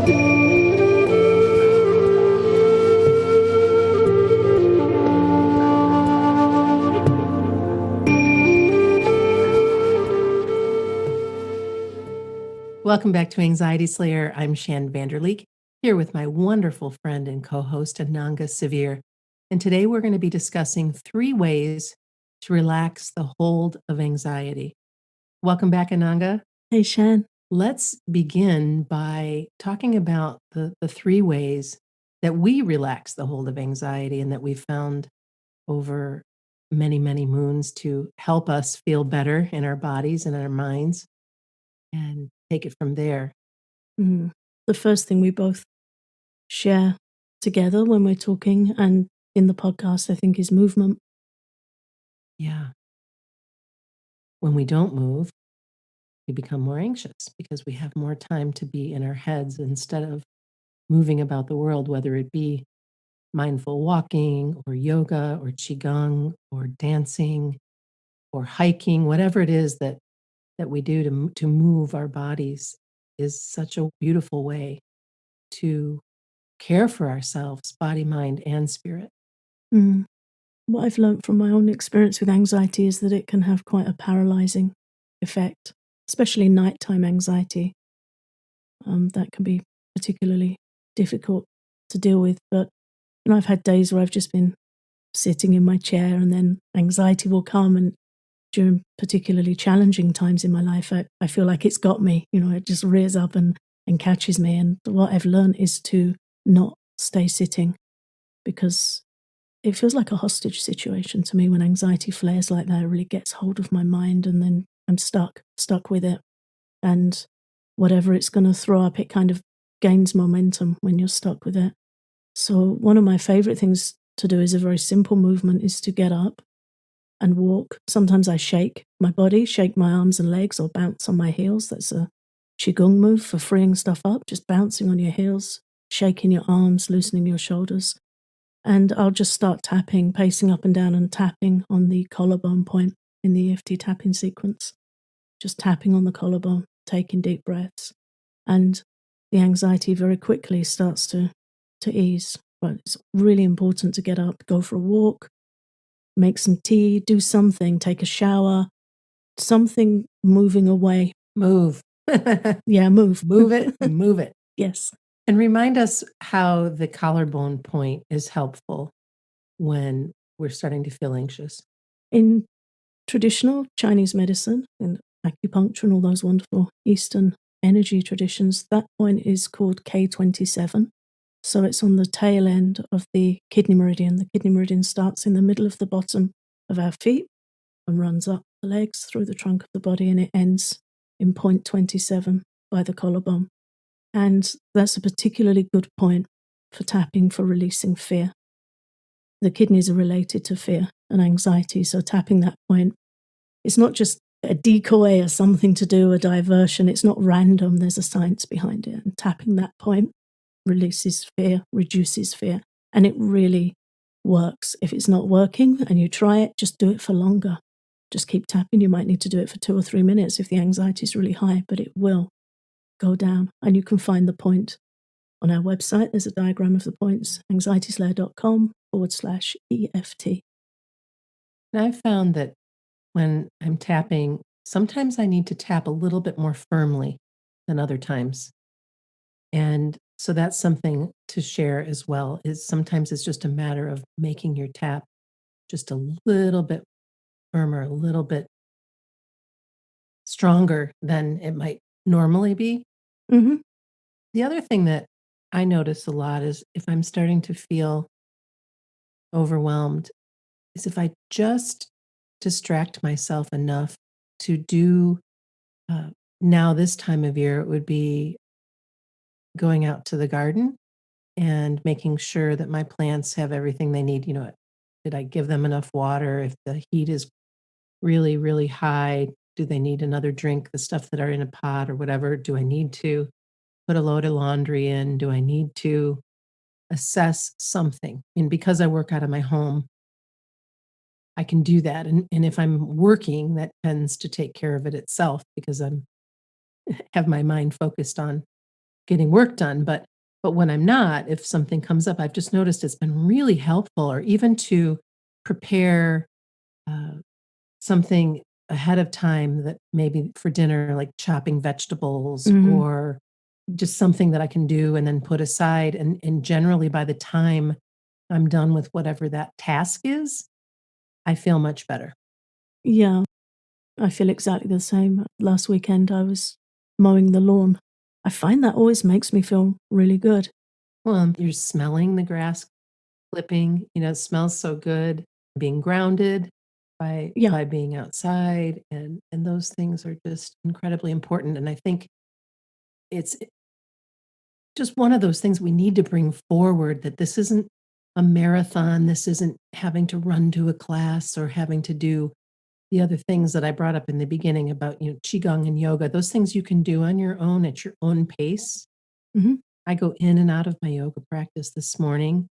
Welcome back to Anxiety Slayer. I'm Shan Vanderleek, here with my wonderful friend and co-host Ananga Severe. And today we're going to be discussing 3 ways to relax the hold of anxiety. Welcome back, Ananga. Hey, Shan. Let's begin by talking about the 3 ways that we relax the hold of anxiety and that we've found over many, many moons to help us feel better in our bodies and in our minds, and take it from there. The first thing we both share together when we're talking and in the podcast, I think, is movement. Yeah. When we don't move, we become more anxious because we have more time to be in our heads instead of moving about the world, whether it be mindful walking or yoga or qigong or dancing or hiking, whatever it is that we do to move our bodies is such a beautiful way to care for ourselves, body, mind, and spirit. What I've learned from my own experience with anxiety is that it can have quite a paralyzing effect, especially nighttime anxiety. That can be particularly difficult to deal with. But I've had days where I've just been sitting in my chair and then anxiety will come, and during particularly challenging times in my life, I feel like it's got me. It just rears up and catches me. And what I've learned is to not stay sitting, because it feels like a hostage situation to me when anxiety flares like that. It really gets hold of my mind, and then I'm stuck with it. And whatever it's going to throw up, it kind of gains momentum when you're stuck with it. So one of my favorite things to do is a very simple movement, is to get up and walk. Sometimes I shake my body, shake my arms and legs, or bounce on my heels. That's a qigong move for freeing stuff up, just bouncing on your heels, shaking your arms, loosening your shoulders. And I'll just start tapping, pacing up and down and tapping on the collarbone point in the EFT tapping sequence. Just tapping on the collarbone, taking deep breaths. And the anxiety very quickly starts to ease. But it's really important to get up, go for a walk, make some tea, do something, take a shower, something moving away. Move. Yeah, move. Move it, move it. Yes. And remind us how the collarbone point is helpful when we're starting to feel anxious. In traditional Chinese medicine and acupuncture and all those wonderful Eastern energy traditions, that point is called K27. So it's on the tail end of the kidney meridian. The kidney meridian starts in the middle of the bottom of our feet and runs up the legs through the trunk of the body, and it ends in point 27 by the collarbone. And that's a particularly good point for tapping for releasing fear. The kidneys are related to fear and anxiety, so tapping that point, it's not just a decoy or something to do, a diversion. It's not random. There's a science behind it. And tapping that point releases fear, reduces fear, and it really works. If it's not working and you try it, just do it for longer. Just keep tapping. You might need to do it for 2 or 3 minutes if the anxiety is really high, but it will go down. And you can find the point on our website. There's a diagram of the points, anxietyslayer.com/EFT. And I've found that when I'm tapping, sometimes I need to tap a little bit more firmly than other times. And so that's something to share as well, is sometimes it's just a matter of making your tap just a little bit firmer, a little bit stronger than it might normally be. Mm-hmm. The other thing that I notice a lot is if I'm starting to feel overwhelmed, is if I just distract myself enough to do, now this time of year, it would be going out to the garden and making sure that my plants have everything they need. Did I give them enough water? If the heat is really, really high, do they need another drink? The stuff that are in a pot or whatever, do I need to put a load of laundry in? Do I need to assess something? And because I work out of my home, I can do that. And if I'm working, that tends to take care of it itself because I'm have my mind focused on getting work done, but when I'm not, if something comes up, I've just noticed it's been really helpful, or even to prepare, uh, something ahead of time that maybe for dinner, like chopping vegetables Mhm. or just something that I can do and then put aside, and generally by the time I'm done with whatever that task is, I feel much better. Yeah, I feel exactly the same. Last weekend, I was mowing the lawn. I find that always makes me feel really good. Well, you're smelling the grass clipping, it smells so good, being grounded Yeah, by being outside, and those things are just incredibly important, and I think it's just one of those things we need to bring forward, that this isn't a marathon, this isn't having to run to a class or having to do the other things that I brought up in the beginning about, qigong and yoga, those things you can do on your own at your own pace. mhm, I go in and out of my yoga practice. This morning,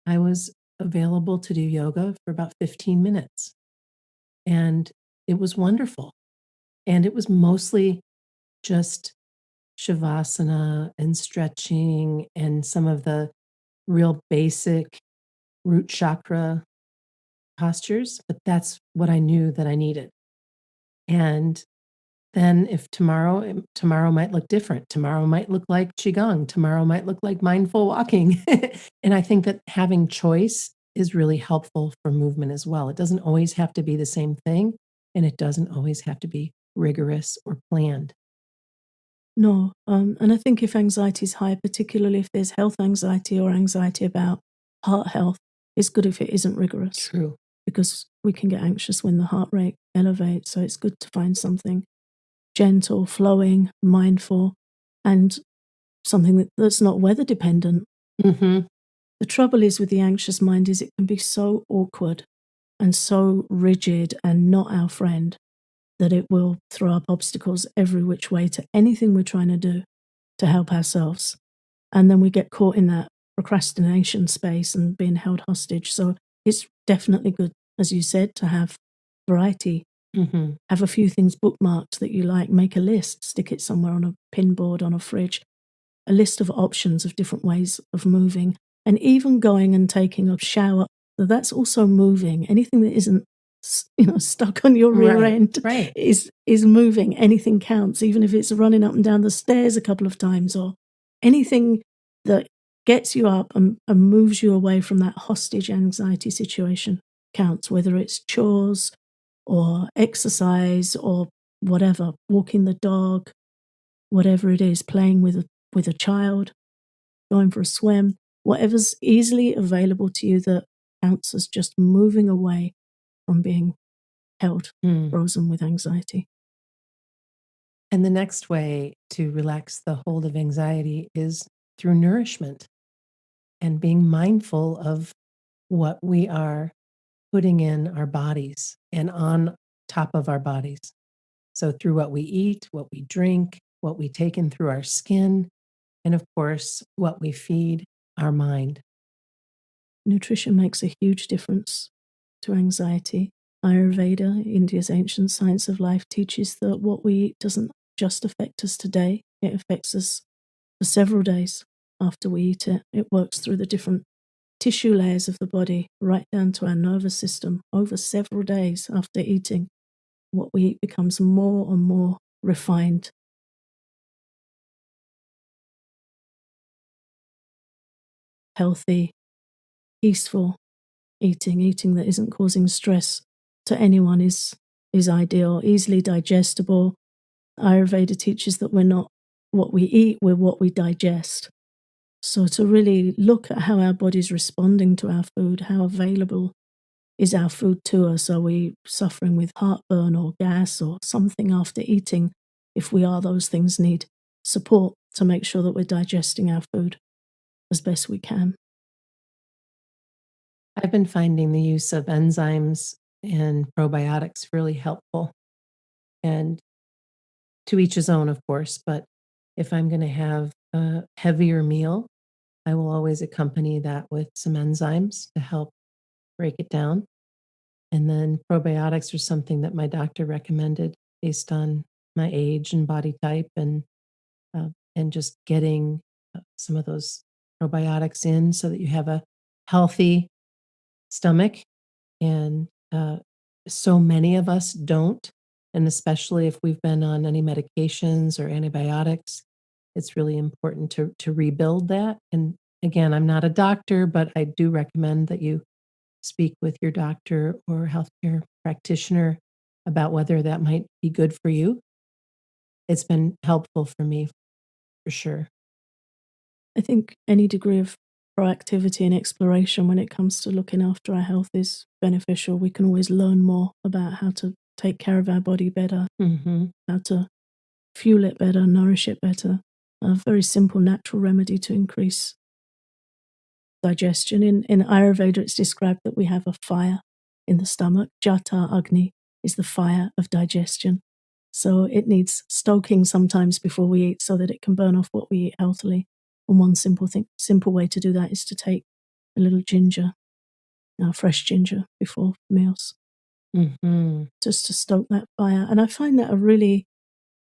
I was available to do yoga for about 15 minutes, and it was wonderful. And it was mostly just shavasana and stretching and some of the real basic root chakra postures, but that's what I knew that I needed. And then if tomorrow might look different. Tomorrow might look like qigong, tomorrow might look like mindful walking. And I think that having choice is really helpful for movement as well. It doesn't always have to be the same thing, and it doesn't always have to be rigorous or planned. no, and I think if anxiety is high, particularly if there's health anxiety or anxiety about heart health, it's good if it isn't rigorous True. because we can get anxious when the heart rate elevates. So it's good to find something gentle, flowing, mindful, and something that's not weather dependent. Mhm. The trouble is with the anxious mind is it can be so awkward and so rigid and not our friend that it will throw up obstacles every which way to anything we're trying to do to help ourselves. And then we get caught in that procrastination space and being held hostage. So it's definitely good, as you said, to have variety. Mhm. Have a few things bookmarked that you like, make a list, stick it somewhere on a pin board, on a fridge, a list of options of different ways of moving, and even going and taking a shower. That's also moving. Anything that isn't, stuck on your rear Right, end right. is moving. Anything counts, even if it's running up and down the stairs a couple of times, or anything that gets you up and moves you away from that hostage anxiety situation counts. Whether it's chores or exercise or whatever, walking the dog, whatever it is, playing with a child, going for a swim, whatever's easily available to you that counts as just moving away from being held, Mm. frozen with anxiety. And the next way to relax the hold of anxiety is through nourishment and being mindful of what we are putting in our bodies and on top of our bodies. So, through what we eat, what we drink, what we take in through our skin, and of course, what we feed our mind. Nutrition makes a huge difference to anxiety. Ayurveda, India's ancient science of life, teaches that what we eat doesn't just affect us today, it affects us for several days after we eat it. It works through the different tissue layers of the body, right down to our nervous system over several days after eating. What we eat becomes more and more refined, healthy, peaceful eating that isn't causing stress to anyone is ideal, easily digestible. Ayurveda teaches that we're not what we eat, we're what we digest. So to really look at how our body's responding to our food, how available is our food to us? Are we suffering with heartburn or gas or something after eating? If we are, those things need support to make sure that we're digesting our food as best we can. I've been finding the use of enzymes and probiotics really helpful, and to each his own, of course. But if I'm going to have a heavier meal, I will always accompany that with some enzymes to help break it down. And then probiotics are something that my doctor recommended based on my age and body type. And and just getting some of those probiotics in so that you have a healthy stomach. And so many of us don't. And especially if we've been on any medications or antibiotics, it's really important to rebuild that. And again, I'm not a doctor, but I do recommend that you speak with your doctor or healthcare practitioner about whether that might be good for you. It's been helpful for me for sure. I think any degree of proactivity and exploration when it comes to looking after our health is beneficial. We can always learn more about how to take care of our body better, Hmm. how to fuel it better, nourish it better. A very simple natural remedy to increase digestion. In Ayurveda, it's described that we have a fire in the stomach. Jata Agni is the fire of digestion. So it needs stoking sometimes before we eat so that it can burn off what we eat healthily. And one simple way to do that is to take a little ginger, fresh ginger before meals, Hmm. just to stoke that fire. And I find that a really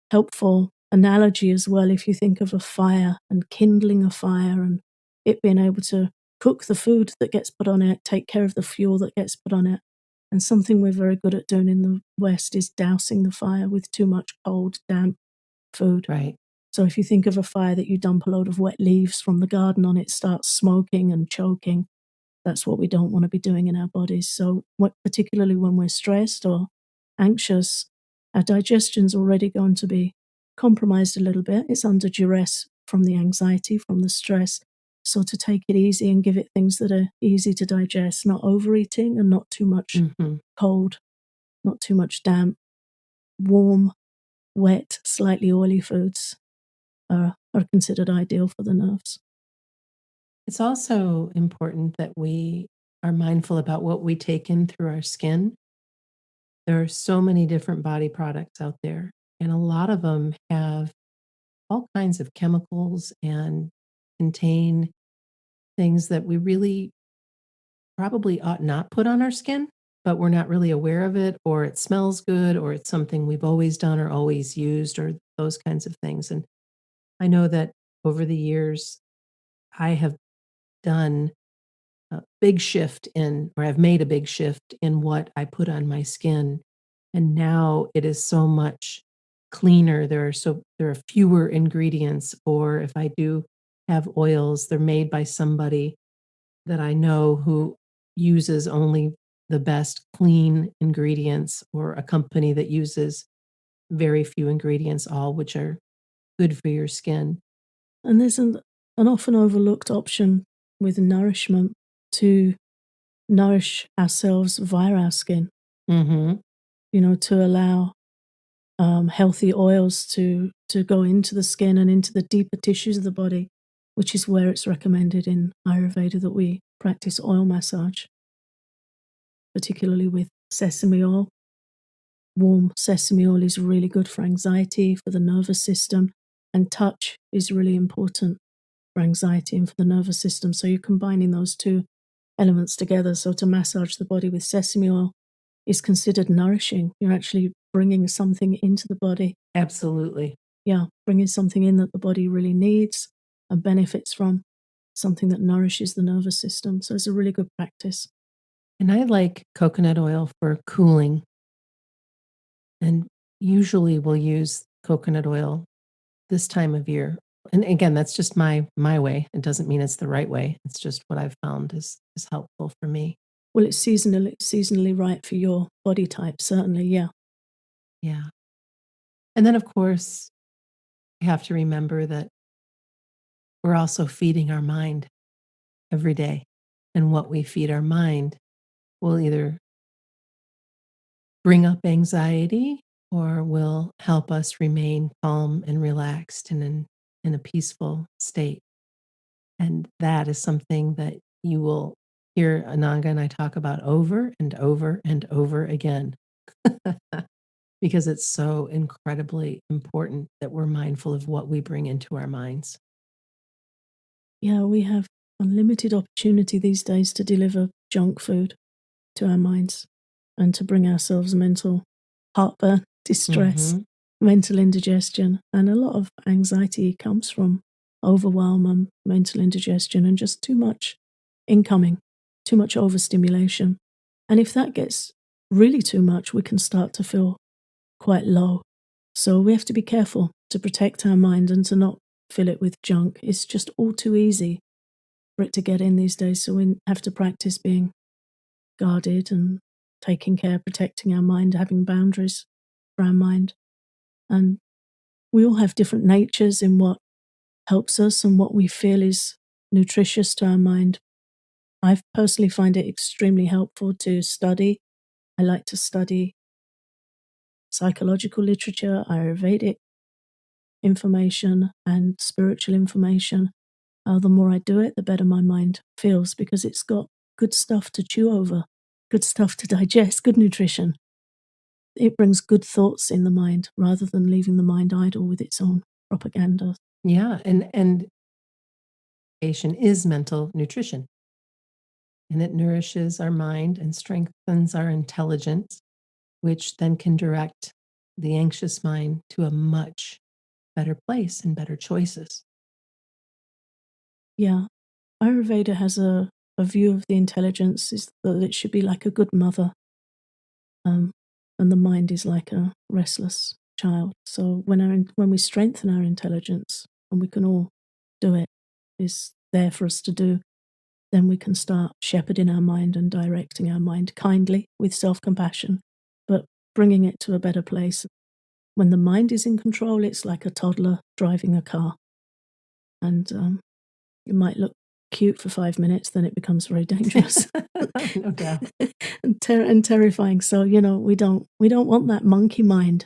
helpful analogy as well. If you think of a fire and kindling a fire and it being able to cook the food that gets put on it, take care of the fuel that gets put on it. And something we're very good at doing in the West is dousing the fire with too much cold, damp food. Right. So if you think of a fire that you dump a load of wet leaves from the garden on, it starts smoking and choking. That's what we don't want to be doing in our bodies. So particularly when we're stressed or anxious, our digestion's already going to be compromised a little bit. It's under duress from the anxiety, from the stress. So to take it easy and give it things that are easy to digest, not overeating and not too much Hmm. cold, not too much damp, warm, wet, slightly oily foods are considered ideal for the nerves. It's also important that we are mindful about what we take in through our skin. There are so many different body products out there, and a lot of them have all kinds of chemicals and contain things that we really probably ought not put on our skin, but we're not really aware of it, or it smells good, or it's something we've always done or always used, or those kinds of things. And I know that over the years, I have done a big shift in, or I've made a big shift in what I put on my skin. And now it is so much cleaner. There are fewer ingredients, or if I do have oils, they're made by somebody that I know who uses only the best clean ingredients, or a company that uses very few ingredients, all which are good for your skin. And there's an often overlooked option with nourishment to nourish ourselves via our skin, Mhm. to allow healthy oils to go into the skin and into the deeper tissues of the body, which is where it's recommended in Ayurveda that we practice oil massage, particularly with sesame oil. Warm sesame oil is really good for anxiety, for the nervous system, and touch is really important for anxiety and for the nervous system. So you're combining those two elements together. So to massage the body with sesame oil is considered nourishing. You're actually bringing something into the body. Absolutely. Yeah, bringing something in that the body really needs and benefits from, something that nourishes the nervous system. So it's a really good practice. And I like coconut oil for cooling, and usually we'll use coconut oil this time of year. And again, that's just my way. It doesn't mean it's the right way. It's just what I've found is helpful for me. Well, it's seasonally right for your body type, certainly. Yeah. Yeah. And then of course, we have to remember that we're also feeding our mind every day. And what we feed our mind will either bring up anxiety or will help us remain calm and relaxed and in a peaceful state. And that is something that you will hear Ananga and I talk about over and over and over again, because it's so incredibly important that we're mindful of what we bring into our minds. Yeah, we have unlimited opportunity these days to deliver junk food to our minds and to bring ourselves mental heartburn, distress, Hmm. mental indigestion. And a lot of anxiety comes from overwhelm and mental indigestion and just too much incoming, too much overstimulation. And if that gets really too much, we can start to feel quite low. So we have to be careful to protect our mind and to not fill it with junk. It's just all too easy for it to get in these days. So we have to practice being guarded and taking care, protecting our mind, having boundaries for our mind. And we all have different natures in what helps us and what we feel is nutritious to our mind. I personally find it extremely helpful to study. I like to study psychological literature, Ayurvedic information, and spiritual information. The more I do it, the better my mind feels because it's got good stuff to chew over, good stuff to digest, good nutrition. It brings good thoughts in the mind rather than leaving the mind idle with its own propaganda. Yeah, and education is mental nutrition. And it nourishes our mind and strengthens our intelligence, which then can direct the anxious mind to a much better place and better choices. Yeah. Ayurveda has a view of the intelligence is that it should be like a good mother, um, and the mind is like a restless child. So when we strengthen our intelligence, and we can all do it, is there for us to do, then we can start shepherding our mind and directing our mind kindly with self-compassion, but bringing it to a better place. When the mind is in control, it's like a toddler driving a car, and it might look cute for 5 minutes, then it becomes very dangerous No doubt. and terrifying. So, we don't want that monkey mind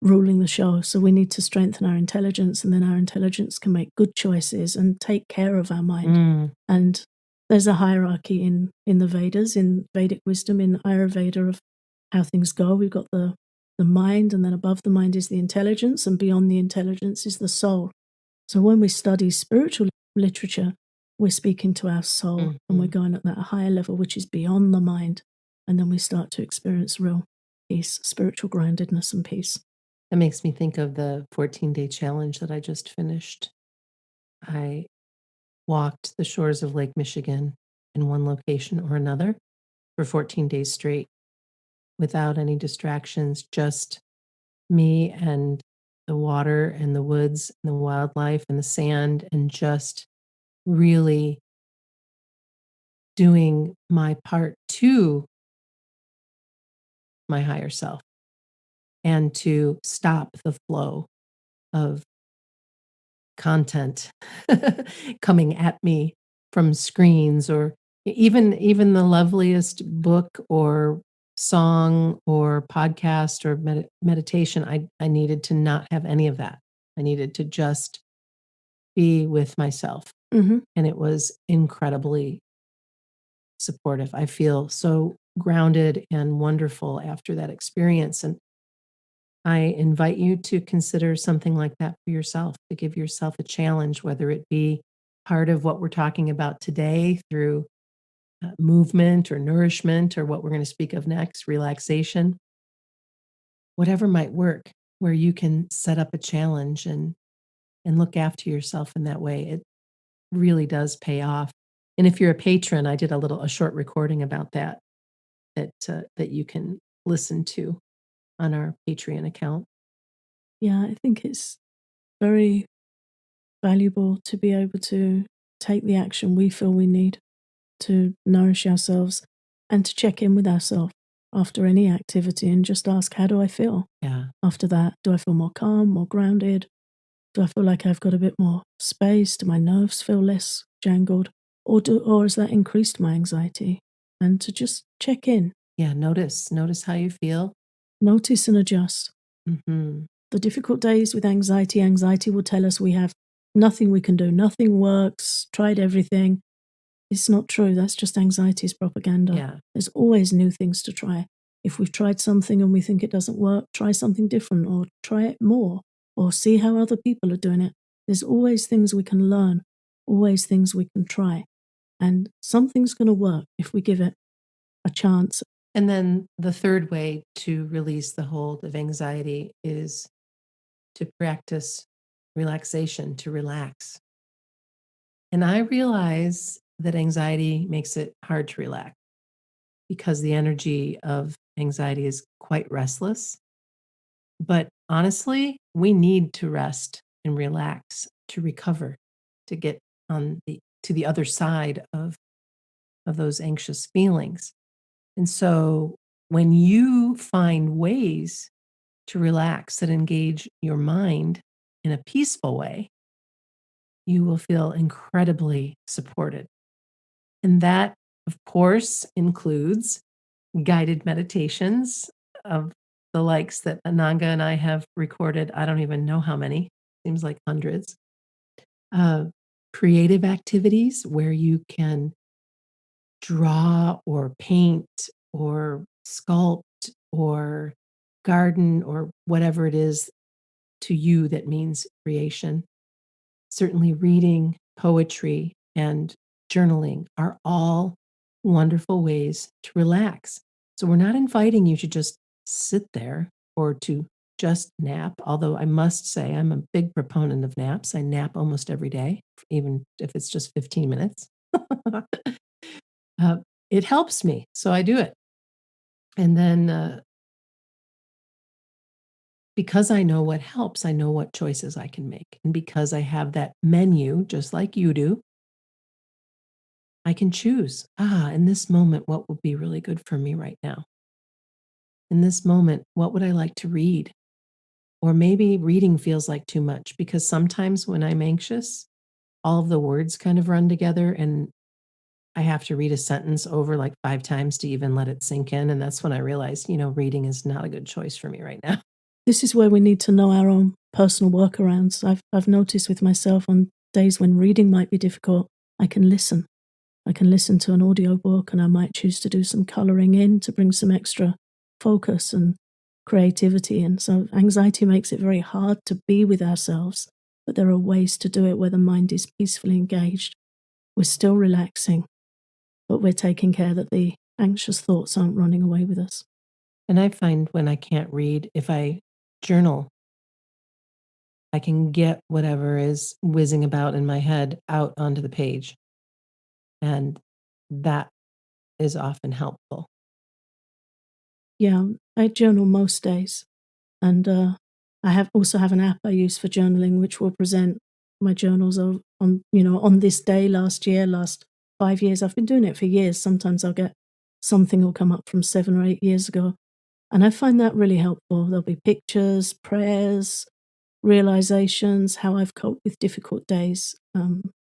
ruling the show. So we need to strengthen our intelligence, and then our intelligence can make good choices and take care of our mind. Mm. And there's a hierarchy in the Vedas, in Vedic wisdom, in Ayurveda, of how things go. We've got the mind, and then above the mind is the intelligence, and beyond the intelligence is the soul. So when we study spiritual literature, we're speaking to our soul, and we're going at that higher level, which is beyond the mind. And then we start to experience real peace, spiritual groundedness and peace. That makes me think of the 14-day challenge that I just finished. I walked the shores of Lake Michigan in one location or another for 14 days straight without any distractions, just me and the water and the woods and the wildlife and the sand, and just really doing my part to my higher self and to stop the flow of content coming at me from screens, or even the loveliest book or song or podcast or meditation. I needed to not have any of that. I needed to just be with myself, Mm-hmm. and it was incredibly supportive. I feel so grounded and wonderful after that experience, and I invite you to consider something like that for yourself, to give yourself a challenge, whether it be part of what we're talking about today through movement or nourishment, or what we're going to speak of next, relaxation, whatever might work, where you can set up a challenge and look after yourself in that way. It really does pay off. And if you're a patron, I did a short recording about that you can listen to on our Patreon account. Yeah, I think it's very valuable to be able to take the action we feel we need to nourish ourselves, and to check in with ourselves after any activity and just ask, how do I feel Yeah. after that? Do I feel more calm, more grounded? Do I feel like I've got a bit more space? Do my nerves feel less jangled? Or has that increased my anxiety? And to just check in, Yeah, notice how you feel. notice and adjust. Mhm. The difficult days with anxiety will tell us we have nothing we can do, nothing works, tried everything. It's not true. That's just anxiety's propaganda. Yeah. There's always new things to try. If we've tried something and we think it doesn't work, try something different, or try it more, or see how other people are doing it. There's always things we can learn, always things we can try. And something's going to work if we give it a chance. And then the third way to release the hold of anxiety is to practice relaxation, to relax. And I realize that anxiety makes it hard to relax because the energy of anxiety is quite restless. But honestly, we need to rest and relax to recover, to get on the to the other side of those anxious feelings. And so when you find ways to relax that engage your mind in a peaceful way, you will feel incredibly supported. And that, of course, includes guided meditations of the likes that Ananga and I have recorded. I don't even know how many, seems like hundreds. Uh, Creative activities where you can draw or paint or sculpt or garden or whatever it is to you that means creation. Certainly, reading, poetry, and journaling are all wonderful ways to relax. So, we're not inviting you to just sit there or to just nap, although I must say I'm a big proponent of naps. I nap almost every day, even if it's just 15 minutes. uh, it helps me, so I do it. And then because I know what helps, I know what choices I can make. And because I have that menu, just like you do, I can choose, in this moment, what would be really good for me right now? In this moment, what would I like to read? Or maybe reading feels like too much because sometimes when I'm anxious, all of the words kind of run together and I have to read a sentence over like 5 times to even let it sink in. And that's when I realized, reading is not a good choice for me right now. This is where we need to know our own personal workarounds. I've noticed with myself on days when reading might be difficult, I can listen. I can listen to an audiobook and I might choose to do some coloring in to bring some extra focus and creativity. And so anxiety makes it very hard to be with ourselves, but there are ways to do it where the mind is peacefully engaged. We're still relaxing, but we're taking care that the anxious thoughts aren't running away with us. And I find when I can't read, if I journal, I can get whatever is whizzing about in my head out onto the page. And that is often helpful. Yeah, I journal most days. And I have also have an app I use for journaling, which will present my journals on this day, last year, last 5 years. I've been doing it for years. Sometimes I'll get something will come up from 7 or 8 years ago. And I find that really helpful. There'll be pictures, prayers, realizations, how I've coped with difficult days.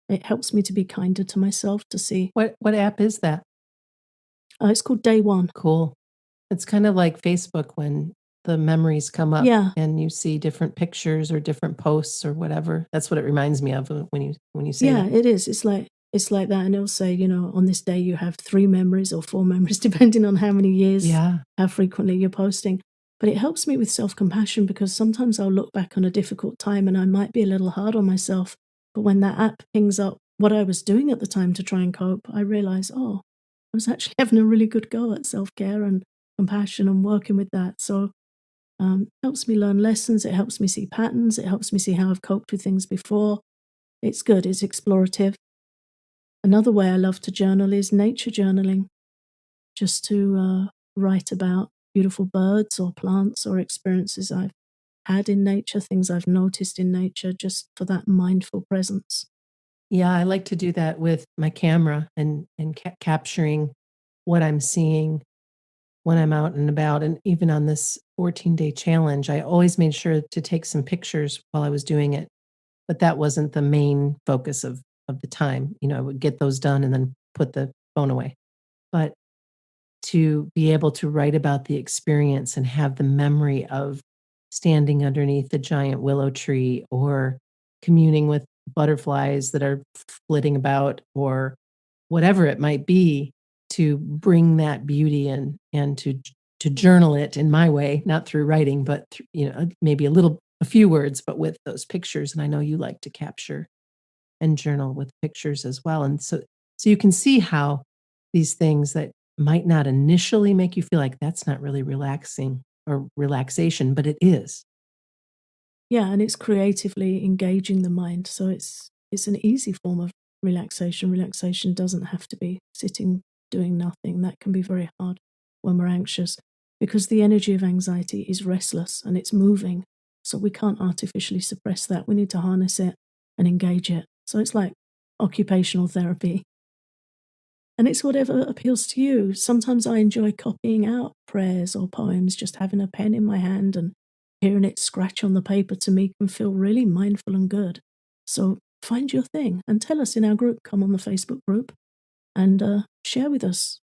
It helps me to be kinder to myself to see. What app is that? It's called Day One. Cool. It's kind of like Facebook when the memories come up Yeah, and you see different pictures or different posts or whatever. That's what it reminds me of when you say yeah, that. it is. It's like that, and it'll say, on this day you have 3 memories or 4 memories, depending on how many years, Yeah. how frequently you're posting. But it helps me with self compassion because sometimes I'll look back on a difficult time and I might be a little hard on myself. But when that app pings up what I was doing at the time to try and cope, I realize, oh, I was actually having a really good go at self care and compassion and working with that. So helps me learn lessons. It helps me see patterns. It helps me see how I've coped with things before. It's good. It's explorative. Another way I love to journal is nature journaling, just to write about beautiful birds or plants or experiences I've had in nature, things I've noticed in nature, just for that mindful presence. Yeah, I like to do that with my camera and capturing what I'm seeing when I'm out and about. And even on this 14-day challenge, I always made sure to take some pictures while I was doing it. But that wasn't the main focus of the time. I would get those done and then put the phone away. But to be able to write about the experience and have the memory of standing underneath the giant willow tree or communing with butterflies that are flitting about or whatever it might be to bring that beauty in and to journal it in my way, not through writing, but maybe a few words, but with those pictures. And I know you like to capture and journal with pictures as well. And so you can see how these things that might not initially make you feel like that's not really relaxing or relaxation, but it is. Yeah, and it's creatively engaging the mind, so it's an easy form of relaxation. Relaxation doesn't have to be sitting doing nothing. That can be very hard when we're anxious because the energy of anxiety is restless and it's moving. So we can't artificially suppress that. We need to harness it and engage it. So it's like occupational therapy. And it's whatever appeals to you. Sometimes I enjoy copying out prayers or poems, just having a pen in my hand and hearing it scratch on the paper to me can feel really mindful and good. So find your thing and tell us in our group. Come on the Facebook group and share with us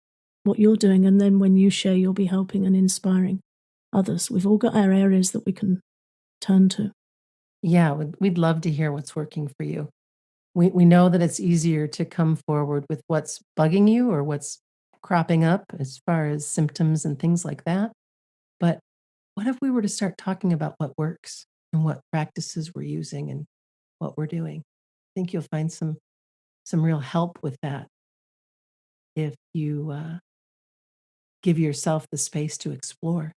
what you're doing. And then when you share, you'll be helping and inspiring others. We've all got our areas that we can turn to. Yeah, we'd love to hear what's working for you. We know that it's easier to come forward with what's bugging you or what's cropping up as far as symptoms and things like that. But what if we were to start talking about what works and what practices we're using and what we're doing? I think you'll find some real help with that if you give yourself the space to explore.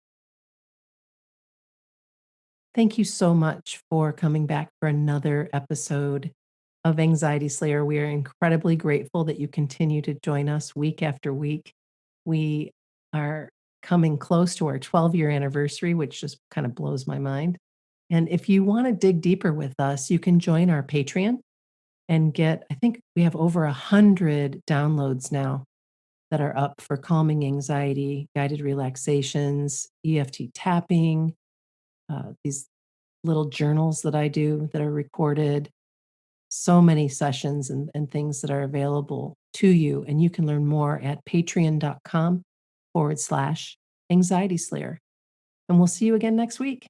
Thank you so much for coming back for another episode of Anxiety Slayer. We are incredibly grateful that you continue to join us week after week. We are coming close to our 12-year anniversary, which just kind of blows my mind. And if you want to dig deeper with us, you can join our Patreon and get, I think we have over 100 downloads now that are up for calming anxiety, guided relaxations, EFT tapping, these little journals that I do that are recorded, so many sessions and things that are available to you. And you can learn more at patreon.com/anxiety slayer. And we'll see you again next week.